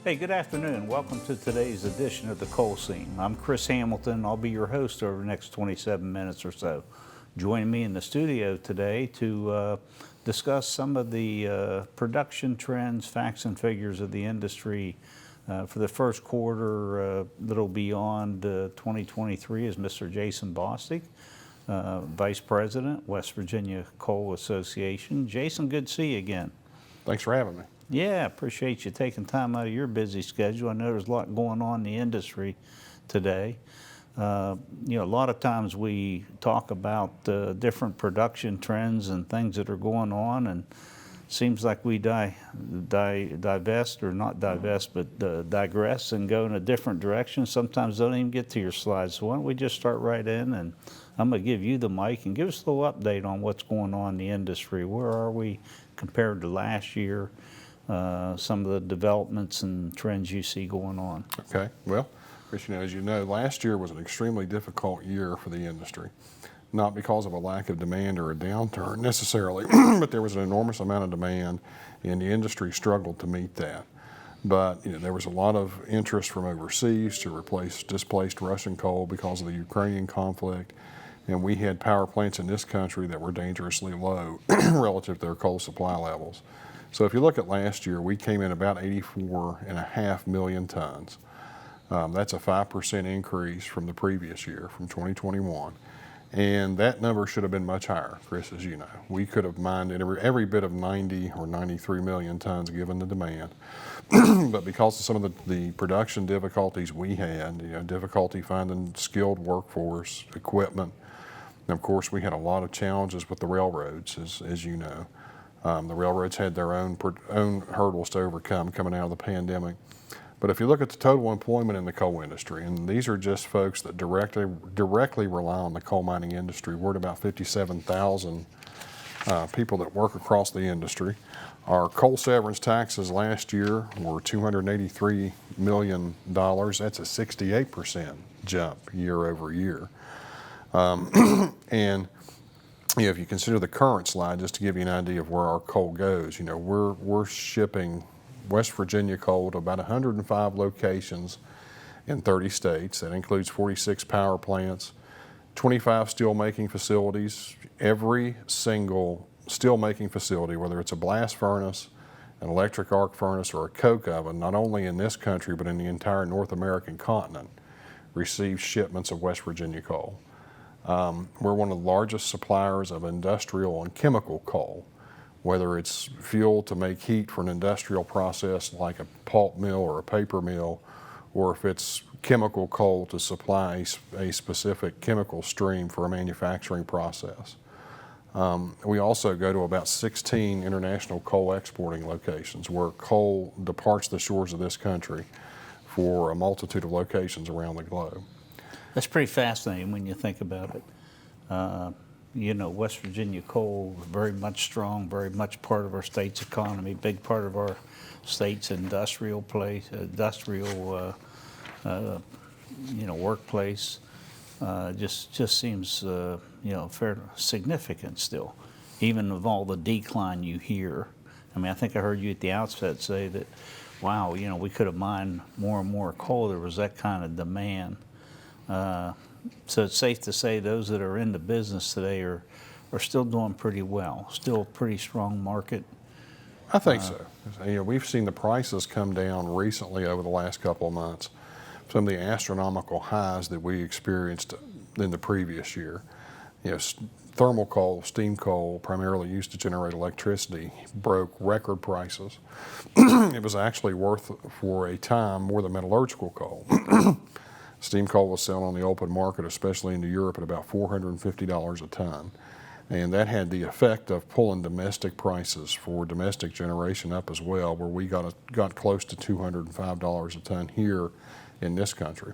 Hey, good afternoon. Welcome to today's edition of the Coal Scene. I'm Chris Hamilton. I'll be your host over the next 27 minutes or so. Joining me in the studio today to discuss some of the production trends, facts, and figures of the industry for the first quarter that'll be on 2023 is Mr. Jason Bostic, Vice President, West Virginia Coal Association. Jason, good to see you again. Thanks for having me. Yeah, appreciate you taking time out of your busy schedule. I know there's a lot going on in the industry today. A lot of times we talk about different production trends and things that are going on, and it seems like we divest, or not divest, but digress and go in a different direction. Sometimes don't even get to your slides. So why don't we just start right in, and I'm going to give you the mic and give us a little update on what's going on in the industry. Where are we compared to last year? Some of the developments and trends you see going on. Okay, well, Chris, as you know, last year was an extremely difficult year for the industry. Not because of a lack of demand or a downturn necessarily, but there was an enormous amount of demand and the industry struggled to meet that. But there was a lot of interest from overseas to replace displaced Russian coal because of the Ukrainian conflict. And we had power plants in this country that were dangerously low relative to their coal supply levels. So if you look at last year, we came in about 84.5 million tons. That's a 5% increase from the previous year, from 2021. And that number should have been much higher, Chris, as you know. We could have mined every bit of 90 or 93 million tons given the demand. But because of some of the production difficulties we had, difficulty finding skilled workforce, equipment, and of course we had a lot of challenges with the railroads, as you know. The railroads had their own hurdles to overcome coming out of the pandemic. But if you look at the total employment in the coal industry, and these are just folks that directly rely on the coal mining industry, we're at about 57,000 people that work across the industry. Our coal severance taxes last year were $283 million. That's a 68% jump year over year. And if you consider the current slide, just to give you an idea of where our coal goes, we're shipping West Virginia coal to about 105 locations in 30 states. That includes 46 power plants, 25 steelmaking facilities. Every single steelmaking facility, whether it's a blast furnace, an electric arc furnace, or a coke oven, not only in this country but in the entire North American continent, receives shipments of West Virginia coal. We're one of the largest suppliers of industrial and chemical coal, whether it's fuel to make heat for an industrial process like a pulp mill or a paper mill, or if it's chemical coal to supply a specific chemical stream for a manufacturing process. We also go to about 16 international coal exporting locations where coal departs the shores of this country for a multitude of locations around the globe. That's pretty fascinating when you think about it. West Virginia coal is very much strong, very much part of our state's economy, big part of our state's industrial workplace. Just seems fair significant still, even with all the decline you hear. I mean, I think I heard you at the outset say that, wow, we could have mined more and more coal. There was that kind of demand. So it's safe to say those that are in the business today are still doing pretty well, still a pretty strong market. I think so. We've seen the prices come down recently over the last couple of months. Some of the astronomical highs that we experienced in the previous year. Thermal coal, steam coal, primarily used to generate electricity, broke record prices. It was actually worth, for a time, more than metallurgical coal. Steam coal was selling on the open market, especially into Europe, at about $450 a ton. And that had the effect of pulling domestic prices for domestic generation up as well, where we got close to $205 a ton here in this country.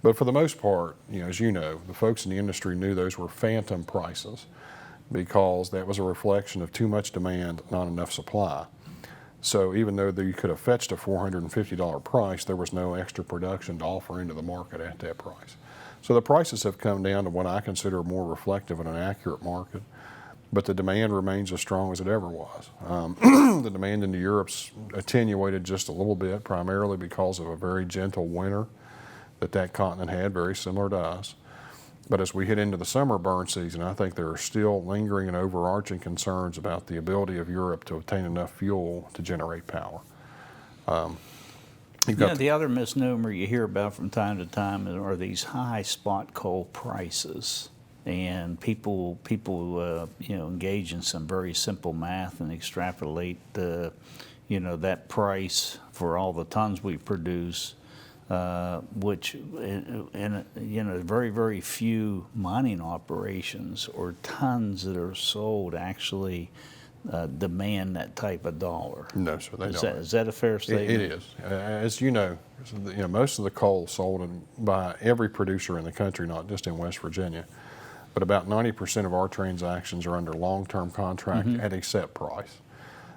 But for the most part, as you know, the folks in the industry knew those were phantom prices because that was a reflection of too much demand, not enough supply. So even though you could have fetched a $450 price, there was no extra production to offer into the market at that price. So the prices have come down to what I consider more reflective of an accurate market. but the demand remains as strong as it ever was. The demand into Europe's attenuated just a little bit, primarily because of a very gentle winter that continent had, very similar to us. But as we head into the summer burn season, I think there are still lingering and overarching concerns about the ability of Europe to obtain enough fuel to generate power. The other misnomer you hear about from time to time are these high spot coal prices. And people engage in some very simple math and extrapolate that price for all the tons we produce, which in very, very few mining operations or tons that are sold actually demand that type of dollar. No, sir, they don't. Is that a fair statement? It is. As you know, most of the coal sold by every producer in the country, not just in West Virginia, but about 90% of our transactions are under long-term contract at a set price.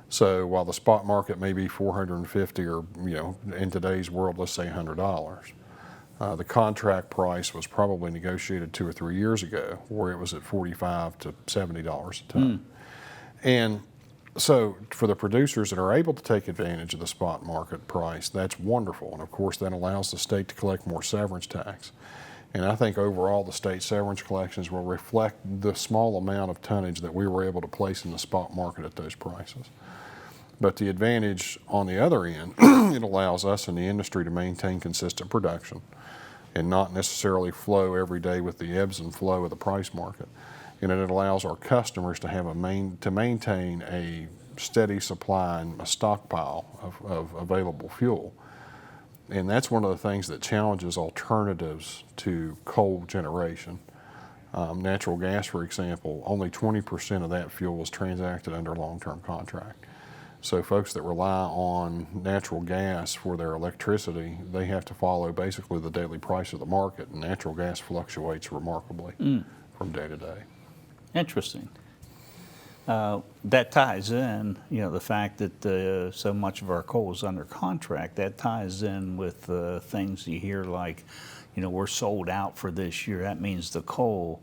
So while the spot market may be $450 or, in today's world, let's say $100, the contract price was probably negotiated 2 or 3 years ago, where it was at $45 to $70 a ton. And so for the producers that are able to take advantage of the spot market price, that's wonderful. And of course, that allows the state to collect more severance tax. And I think overall the state severance collections will reflect the small amount of tonnage that we were able to place in the spot market at those prices. But the advantage on the other end, it allows us in the industry to maintain consistent production and not necessarily flow every day with the ebbs and flow of the price market. And it allows our customers to have to maintain a steady supply and a stockpile of available fuel. And that's one of the things that challenges alternatives to coal generation. Natural gas, for example, only 20% of that fuel is transacted under long-term contract. So folks that rely on natural gas for their electricity, they have to follow basically the daily price of the market, and natural gas fluctuates remarkably from day to day. Interesting. That ties in, the fact that so much of our coal is under contract. That ties in with things you hear like, we're sold out for this year. That means the coal,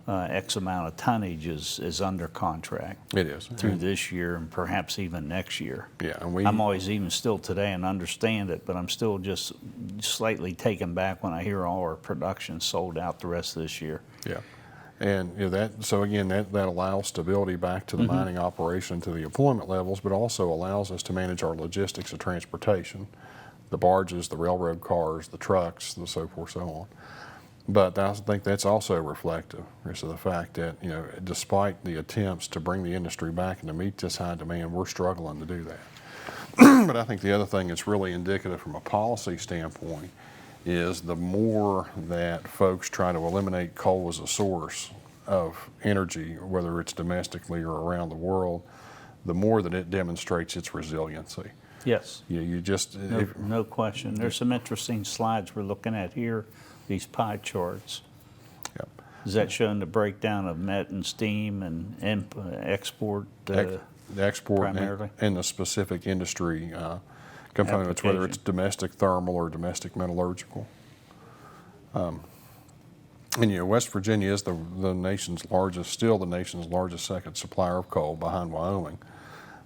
X amount of tonnage is under contract. It is. Through this year and perhaps even next year. Yeah, I'm always even still today and understand it, but I'm still just slightly taken back when I hear all our production sold out the rest of this year. Yeah. And so again, that allows stability back to the mining operation, to the employment levels, but also allows us to manage our logistics of transportation, the barges, the railroad cars, the trucks, and so forth, so on. But I think that's also reflective of the fact that, despite the attempts to bring the industry back and to meet this high demand, we're struggling to do that. But I think the other thing that's really indicative from a policy standpoint is the more that folks try to eliminate coal as a source of energy, whether it's domestically or around the world, the more that it demonstrates its resiliency. Yes. No question. There's some interesting slides we're looking at here, these pie charts. Yep. Is that showing the breakdown of met and steam and export? The export primarily? and the specific industry components, whether it's domestic thermal or domestic metallurgical. And West Virginia is the nation's largest, still the nation's largest second supplier of coal behind Wyoming.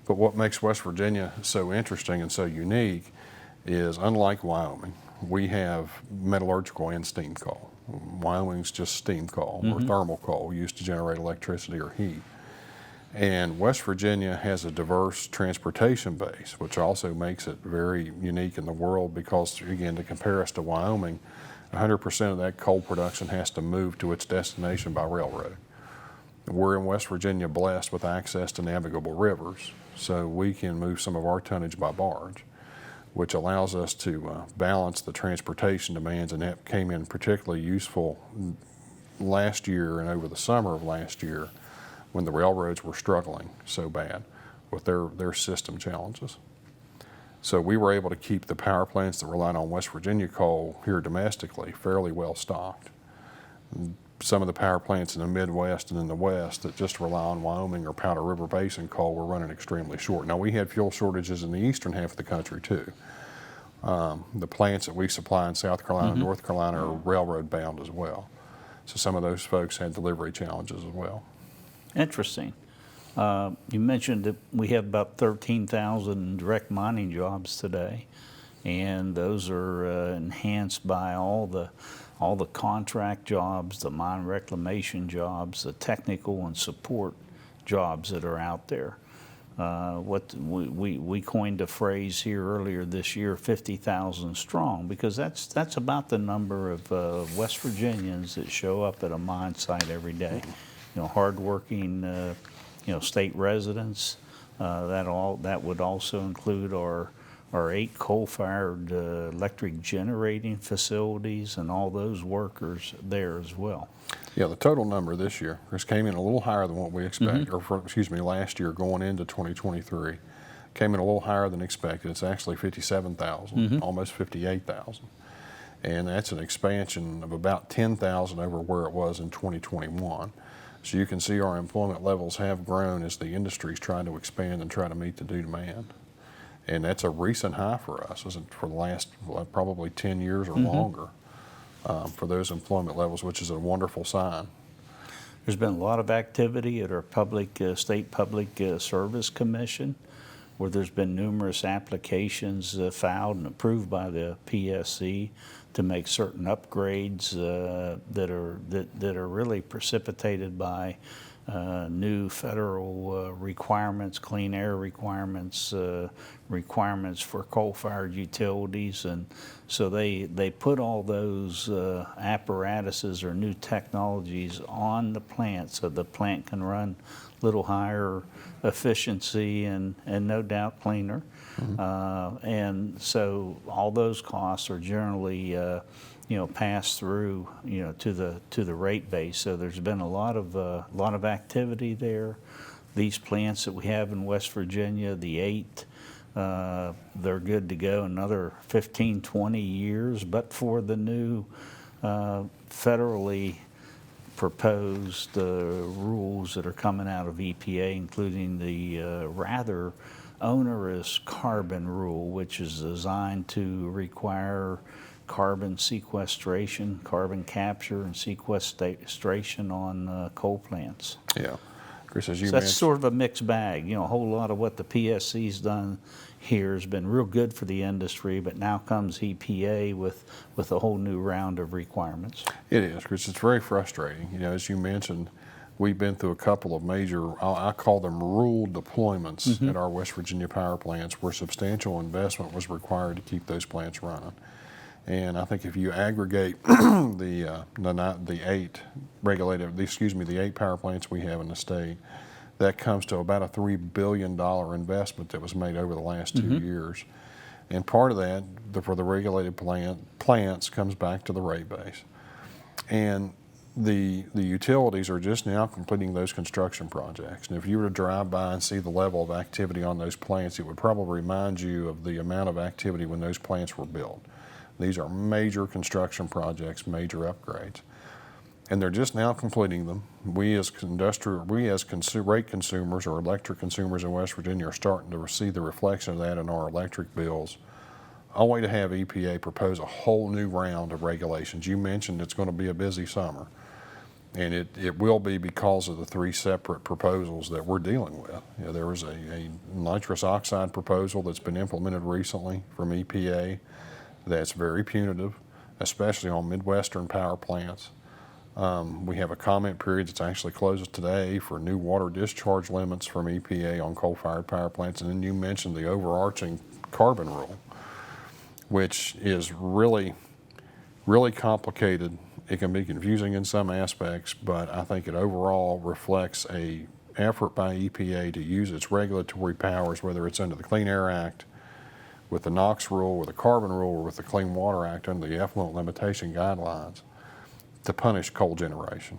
But what makes West Virginia so interesting and so unique is, unlike Wyoming, we have metallurgical and steam coal. Wyoming's just steam coal or thermal coal used to generate electricity or heat. And West Virginia has a diverse transportation base, which also makes it very unique in the world because, again, to compare us to Wyoming, 100% of that coal production has to move to its destination by railroad. We're in West Virginia blessed with access to navigable rivers, so we can move some of our tonnage by barge, which allows us to balance the transportation demands, and that came in particularly useful last year and over the summer of last year, when the railroads were struggling so bad with their system challenges. So we were able to keep the power plants that relied on West Virginia coal here domestically fairly well stocked. Some of the power plants in the Midwest and in the West that just rely on Wyoming or Powder River Basin coal were running extremely short. Now, we had fuel shortages in the eastern half of the country too. The plants that we supply in South Carolina and North Carolina are railroad bound as well. So some of those folks had delivery challenges as well. Interesting. You mentioned that we have about 13,000 direct mining jobs today, and those are enhanced by all the contract jobs, the mine reclamation jobs, the technical and support jobs that are out there. What we coined a phrase here earlier this year, 50,000 strong, because that's about the number of West Virginians that show up at a mine site every day. You know, hardworking, state residents. That would also include our 8 coal-fired electric generating facilities and all those workers there as well. Yeah, the total number this year, Chris, came in a little higher than what we expected, last year going into 2023. Came in a little higher than expected. It's actually 57,000, almost 58,000. And that's an expansion of about 10,000 over where it was in 2021. So you can see our employment levels have grown as the industry's trying to expand and try to meet the new demand. And that's a recent high for us, for the last probably 10 years or longer for those employment levels, which is a wonderful sign. There's been a lot of activity at our state public service commission, where there's been numerous applications filed and approved by the PSC to make certain upgrades that are really precipitated by new federal requirements, clean air requirements, requirements for coal-fired utilities, and so they put all those apparatuses or new technologies on the plant so the plant can run a little higher efficiency and no doubt cleaner. And so all those costs are generally pass through, to the rate base. So there's been a lot of activity there. These plants that we have in West Virginia, the 8, they're good to go another 15, 20 years, but for the new federally proposed rules that are coming out of EPA, including the rather onerous carbon rule, which is designed to require carbon sequestration, carbon capture and sequestration on coal plants. Yeah. Chris, as you So mentioned, that's sort of a mixed bag. A whole lot of what the PSC's done here has been real good for the industry, but now comes EPA with a whole new round of requirements. it is, Chris. It's very frustrating. As you mentioned, we've been through a couple of major, I call them rule deployments at our West Virginia power plants, where substantial investment was required to keep those plants running. And I think if you aggregate the 8 power plants we have in the state, that comes to about a $3 billion investment that was made over the last 2 years. And part of that, for the regulated plants, comes back to the rate base. And the utilities are just now completing those construction projects. And if you were to drive by and see the level of activity on those plants, it would probably remind you of the amount of activity when those plants were built. These are major construction projects, major upgrades. And they're just now completing them. We as rate consumers or electric consumers in West Virginia are starting to see the reflection of that in our electric bills. Only to have EPA propose a whole new round of regulations. You mentioned it's going to be a busy summer. And it will be because of the 3 separate proposals that we're dealing with. There was a nitrous oxide proposal that's been implemented recently from EPA that's very punitive, especially on Midwestern power plants. We have a comment period that's actually closes today for new water discharge limits from EPA on coal-fired power plants. And then you mentioned the overarching carbon rule, which is really, really complicated. It can be confusing in some aspects, but I think it overall reflects an effort by EPA to use its regulatory powers, whether it's under the Clean Air Act, with the NOx rule, with the carbon rule, or with the Clean Water Act under the effluent limitation guidelines, to punish coal generation.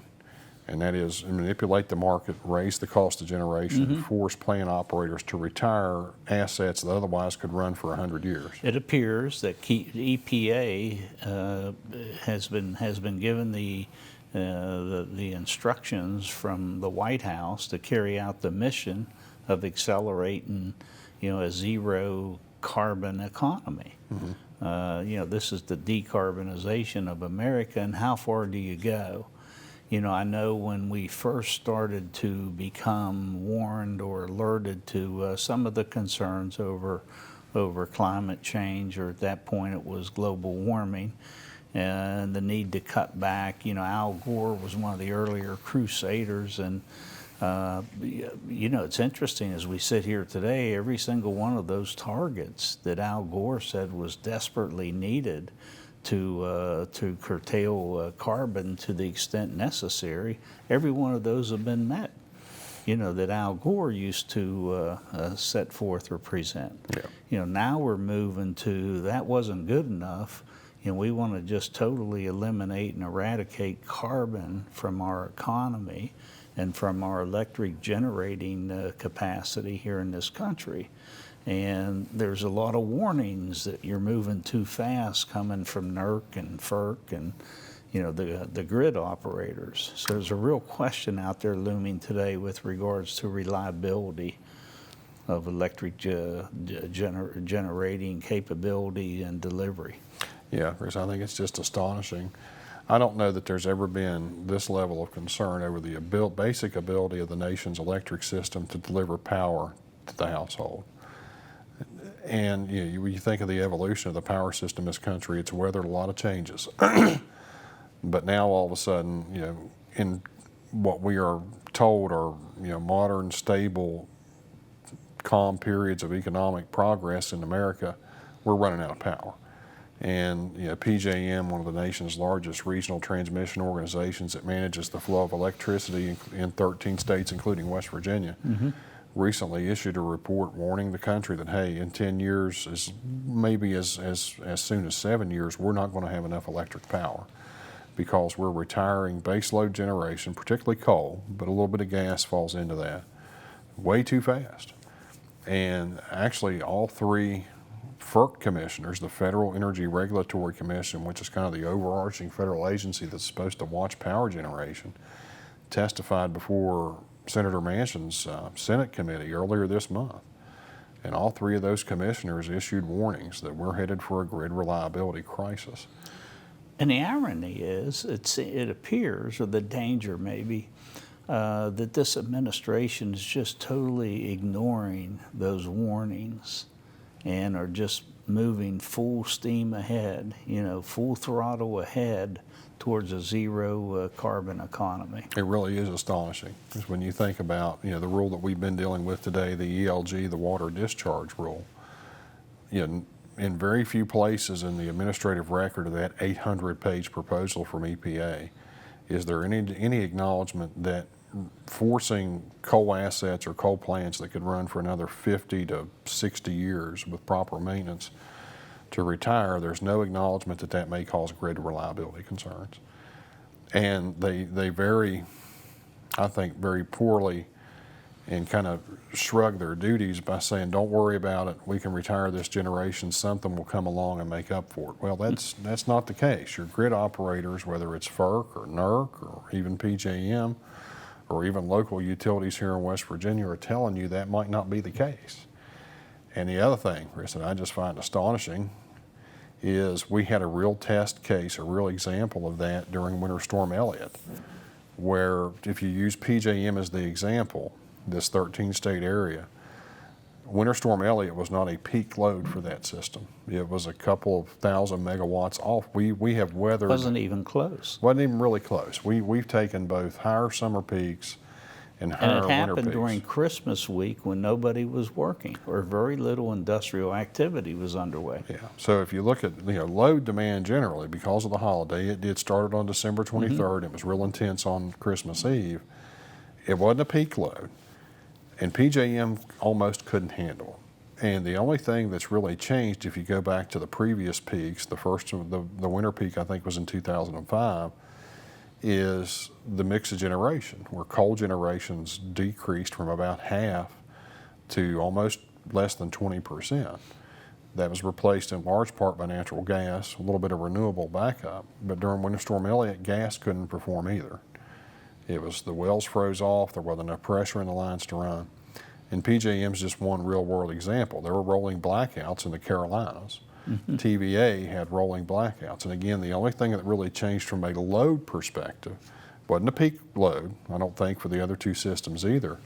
And that is manipulate the market, raise the cost of generation, and force plant operators to retire assets that otherwise could run for 100 years. It appears that EPA has been given the instructions from the White House to carry out the mission of accelerating, a zero carbon economy. This is the decarbonization of America, and how far do you go? I know when we first started to become warned or alerted to some of the concerns over climate change, or at that point it was global warming, and the need to cut back. Al Gore was one of the earlier crusaders, and it's interesting as we sit here today, every single one of those targets that Al Gore said was desperately needed to curtail carbon to the extent necessary, every one of those have been met, that Al Gore used to set forth or present. Yeah. Now we're moving to that wasn't good enough. We want to just totally eliminate and eradicate carbon from our economy and from our electric generating capacity here in this country. And there's a lot of warnings that you're moving too fast coming from NERC and FERC and the grid operators. So there's a real question out there looming today with regards to reliability of electric generating capability and delivery. Yeah, Chris, I think it's just astonishing. I don't know that there's ever been this level of concern over the basic ability of the nation's electric system to deliver power to the household. And when you think of the evolution of the power system in this country, it's weathered a lot of changes. But now all of a sudden, in what we are told are modern, stable, calm periods of economic progress in America, we're running out of power. And PJM, one of the nation's largest regional transmission organizations that manages the flow of electricity in 13 states, including West Virginia, recently issued a report warning the country that, hey, in 10 years, maybe as soon as 7 years, we're not going to have enough electric power because we're retiring baseload generation, particularly coal, but a little bit of gas falls into that, way too fast. And actually, all three FERC commissioners, the Federal Energy Regulatory Commission, which is kind of the overarching federal agency that's supposed to watch power generation, testified before Senator Manchin's Senate committee earlier this month. And all three of those commissioners issued warnings that we're headed for a grid reliability crisis. And the irony is, it appears, or the danger maybe, that this administration is just totally ignoring those warnings and are just moving full steam ahead, full throttle ahead towards a zero carbon economy. It really is astonishing, because when you think about the rule that we've been dealing with today, the ELG, the water discharge rule, in very few places in the administrative record of that 800-page proposal from EPA is there any acknowledgement that forcing coal assets or coal plants that could run for another 50 to 60 years with proper maintenance to retire, there's no acknowledgement that that may cause grid reliability concerns. And they I think, very poorly and kind of shrug their duties by saying, don't worry about it, we can retire this generation, something will come along and make up for it. Well, that's not the case. Your grid operators, whether it's FERC or NERC or even PJM, or even local utilities here in West Virginia, are telling you that might not be the case. And the other thing, Chris, that I just find astonishing is we had a real test case, a real example of that during Winter Storm Elliott, where if you use PJM as the example, this 13-state area, Winter Storm Elliott was not a peak load for that system. It was a couple of thousand megawatts off. We have weathered. Wasn't even close. Wasn't even really close. We've taken both higher summer peaks and higher winter peaks. And it happened during Christmas week when nobody was working or very little industrial activity was underway. Yeah. So if you look at load demand generally, because of the holiday, it did start on December 23rd. It was real intense on Christmas Eve. It wasn't a peak load. And PJM almost couldn't handle it. And the only thing that's really changed, if you go back to the previous peaks, the first of the winter peak I think was in 2005, is the mix of generation, where coal generations decreased from about half to almost less than 20%. That was replaced in large part by natural gas, a little bit of renewable backup. But during Winter Storm Elliott, gas couldn't perform either. It was the wells froze off, there wasn't enough pressure in the lines to run. And PJM's just one real world example. There were rolling blackouts in the Carolinas. TVA had rolling blackouts. And again, the only thing that really changed from a load perspective Wasn't a peak load, I don't think, for the other two systems either,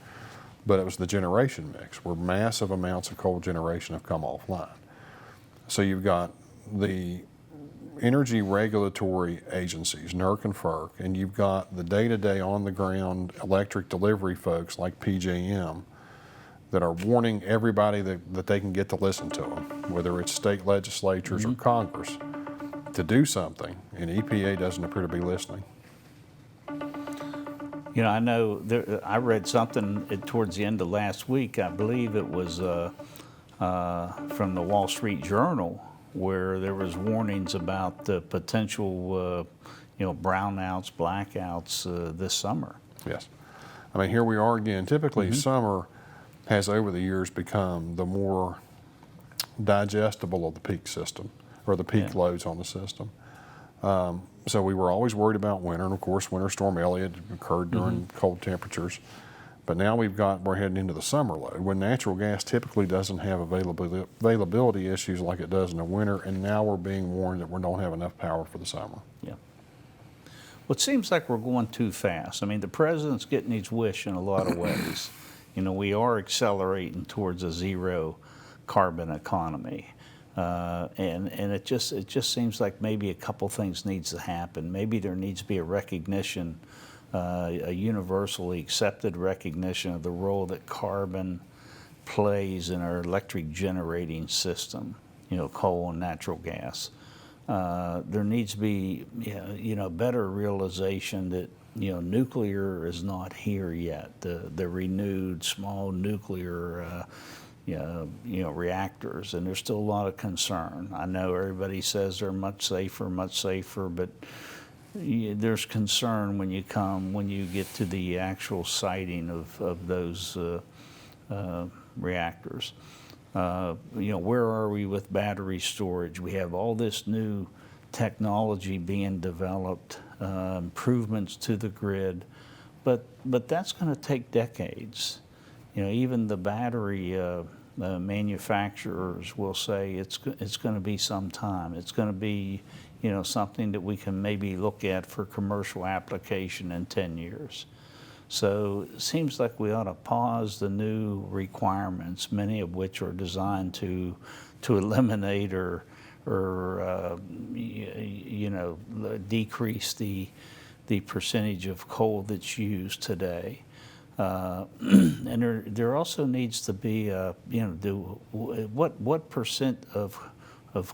but it was the generation mix where massive amounts of coal generation have come offline. So you've got the energy regulatory agencies, NERC and FERC, and you've got the day-to-day on-the-ground electric delivery folks like PJM that are warning everybody that they can get to listen to them, whether it's state legislatures or Congress, to do something, and EPA doesn't appear to be listening. You know, I know I read something towards the end of last week. I believe it was from the Wall Street Journal, where there was warnings about the potential, brownouts, blackouts this summer. Yes. I mean, here we are again. Typically, summer has over the years become the more digestible of the peak system, or the peak loads on the system. So we were always worried about winter, and of course, Winter Storm Elliott occurred during cold temperatures. But now we're heading into the summer load, when natural gas typically doesn't have availability issues like it does in the winter, and now we're being warned that we don't have enough power for the summer. Yeah. Well, it seems like we're going too fast. I mean, the president's getting his wish in a lot of ways. You know, we are accelerating towards a zero carbon economy. And it just seems like maybe a couple things needs to happen. Maybe there needs to be a recognition, a universally accepted recognition of the role that carbon plays in our electric generating system, coal and natural gas. There needs to be, better realization that, nuclear is not here yet. The renewed small nuclear reactors, and there's still a lot of concern. I know everybody says they're much safer, but there's concern when you get to the actual siting of those reactors. Where are we with battery storage? We have all this new technology being developed, improvements to the grid, but that's going to take decades. Even the battery manufacturers will say it's going to be some time. It's going to be, something that we can maybe look at for commercial application in 10 years. So it seems like we ought to pause the new requirements, many of which are designed to eliminate or decrease the percentage of coal that's used today. And there also needs to be, what percent of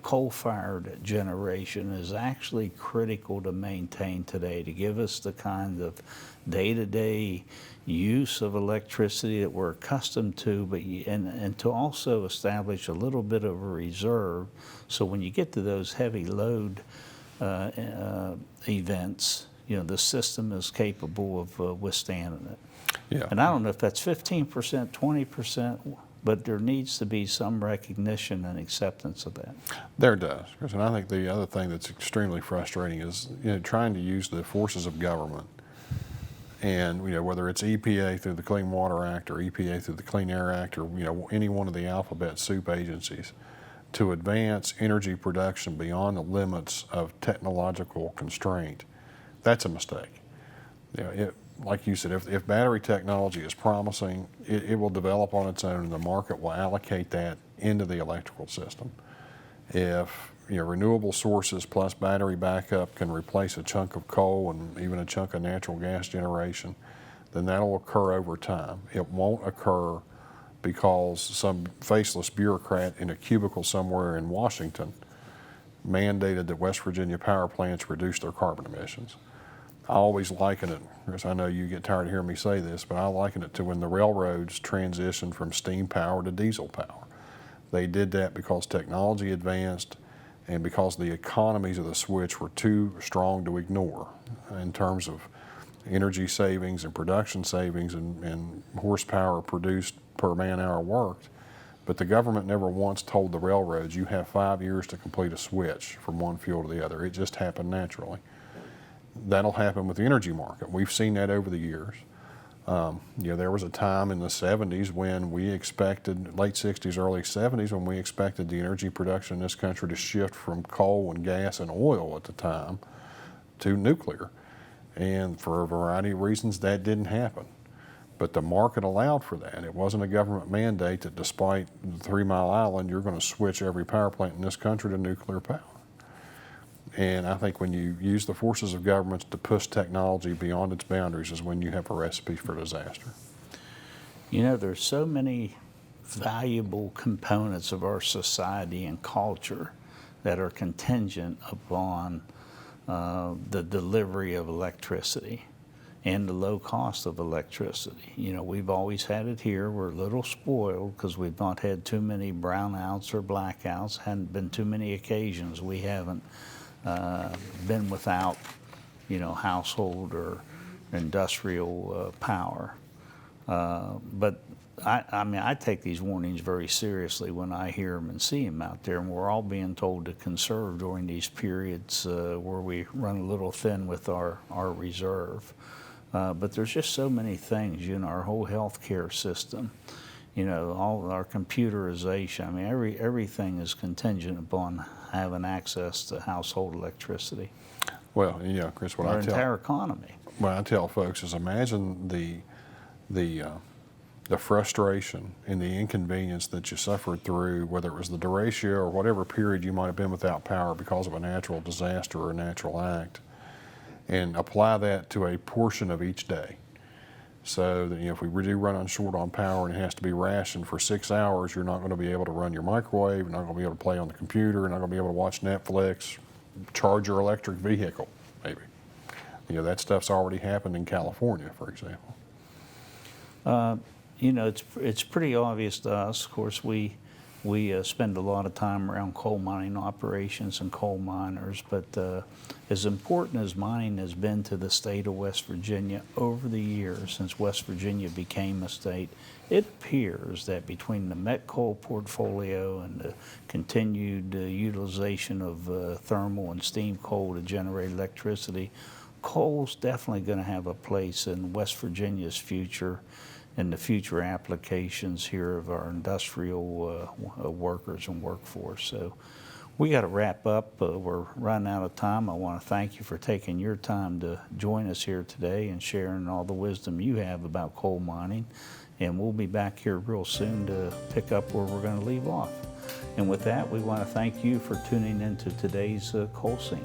coal-fired generation is actually critical to maintain today to give us the kind of day-to-day use of electricity that we're accustomed to, and to also establish a little bit of a reserve, so when you get to those heavy load events, the system is capable of withstanding it. Yeah. And I don't know if that's 15%, 20%, but there needs to be some recognition and acceptance of that. There does, and I think the other thing that's extremely frustrating is trying to use the forces of government, and whether it's EPA through the Clean Water Act or EPA through the Clean Air Act, or any one of the alphabet soup agencies, to advance energy production beyond the limits of technological constraint. That's a mistake. Like you said, if battery technology is promising, it will develop on its own, and the market will allocate that into the electrical system. If renewable sources plus battery backup can replace a chunk of coal and even a chunk of natural gas generation, then that'll occur over time. It won't occur because some faceless bureaucrat in a cubicle somewhere in Washington mandated that West Virginia power plants reduce their carbon emissions. I always liken it, because I know you get tired of hearing me say this, but I liken it to when the railroads transitioned from steam power to diesel power. They did that because technology advanced and because the economies of the switch were too strong to ignore in terms of energy savings and production savings and horsepower produced per man hour worked. But the government never once told the railroads, you have 5 years to complete a switch from one fuel to the other. It just happened naturally. That'll happen with the energy market. We've seen that over the years. There was a time in the 70s when we expected, late 60s, early 70s, when we expected the energy production in this country to shift from coal and gas and oil at the time to nuclear. And for a variety of reasons, that didn't happen. But the market allowed for that. It wasn't a government mandate that despite the 3 Mile Island, you're going to switch every power plant in this country to nuclear power. And I think when you use the forces of governments to push technology beyond its boundaries is when you have a recipe for disaster. You know, there's so many valuable components of our society and culture that are contingent upon the delivery of electricity and the low cost of electricity. You know, we've always had it here. We're a little spoiled because we've not had too many brownouts or blackouts. Hadn't been too many occasions we haven't been without, you know, household or industrial power. But I mean, I take these warnings very seriously when I hear them and see them out there, and we're all being told to conserve during these periods where we run a little thin with our reserve. But there's just so many things, you know, our whole healthcare system, you know, all our computerization. I mean, everything is contingent upon having access to household electricity. Well, yeah, Chris, Our entire economy. What I tell folks is imagine the frustration and the inconvenience that you suffered through, whether it was the derecho or whatever period you might have been without power because of a natural disaster or a natural act, and apply that to a portion of each day. So that, you know, if we do run short on power and it has to be rationed for 6 hours, you're not going to be able to run your microwave, you're not going to be able to play on the computer, you're not going to be able to watch Netflix, charge your electric vehicle, maybe. You know, that stuff's already happened in California, for example. You know, it's pretty obvious to us. Of course, we spend a lot of time around coal mining operations and coal miners, but as important as mining has been to the state of West Virginia over the years since West Virginia became a state, it appears that between the met coal portfolio and the continued utilization of thermal and steam coal to generate electricity, coal's definitely going to have a place in West Virginia's future and the future applications here of our industrial workers and workforce. So we got to wrap up. We're running out of time. I want to thank you for taking your time to join us here today and sharing all the wisdom you have about coal mining. And we'll be back here real soon to pick up where we're going to leave off. And with that, we want to thank you for tuning into today's Coal Scene.